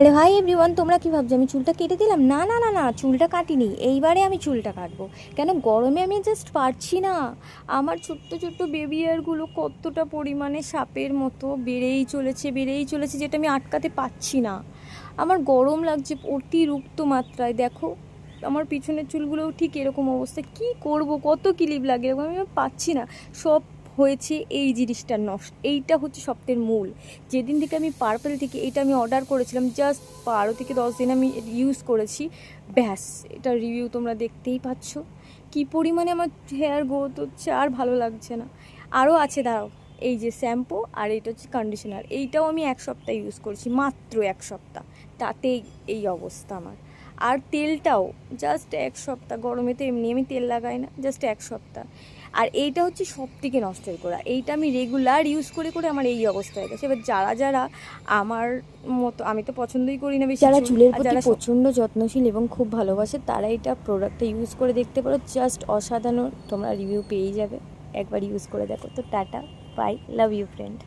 আরে hi everyone, তোমরা কি ভাবছো আমি চুলটা কেটে দিলাম? না না না না, চুলটা কাটিনি, এইবারে আমি চুলটা কাটবো। কেন গরমে আমি জাস্ট পারছি না। আমার ছোট্ট ছোট্ট বেবি হেয়ারগুলো কতটা পরিমাণে সাপের মতো বেড়েই চলেছে, যেটা আমি আটকাতে পারছি না। আমার গরম লাগছে অতিরিক্ত মাত্রায়। দেখো আমার পিছনের চুলগুলোও ঠিক এরকম অবস্থা। কি করব, কত ক্লিপ লাগে, এরকম আমি পাচ্ছি না। সব হয়েছে এই জিনিসটার নষ্ট, এইটা হচ্ছে সবথেকে মূল। যেদিন থেকে আমি পার্পল থেকে এটা আমি অর্ডার করেছিলাম, জাস্ট 12 থেকে 10 দিন আমি ইউজ করেছি, ব্যাস এটা রিভিউ তোমরা দেখতেই পাচ্ছ কি পরিমাণে আমার হেয়ার গ্রোথ হচ্ছে। আর ভালো লাগছে না। আরও আছে, দাঁড়াও। এই যে শ্যাম্পু আর এটা হচ্ছে কন্ডিশনার, এইটাও আমি 1 সপ্তাহ ইউজ করেছি, মাত্র 1 সপ্তাহ, তাতেই এই অবস্থা আমার। আর তেলটাও জাস্ট 1 সপ্তাহ, গরমে তো এমনি আমি তেল লাগাই না, জাস্ট 1 সপ্তাহ। আর এইটা হচ্ছে সব থেকে নষ্টের করা, এইটা আমি রেগুলার ইউজ করে করে আমার এই অবস্থা হয়ে গেছে। এবার যারা যারা আমার মতো, আমি তো পছন্দই করি না বেশি যারা চুল, চুলের আর প্রতি যারা প্রচণ্ড যত্নশীল এবং খুব ভালোবাসে তারা এটা প্রোডাক্টটা ইউজ করে দেখতে পারো। জাস্ট অসাধারণ, তোমরা রিভিউ পেয়েই যাবে। একবার ইউজ করে দেখো। তো tata, bye, love you friend.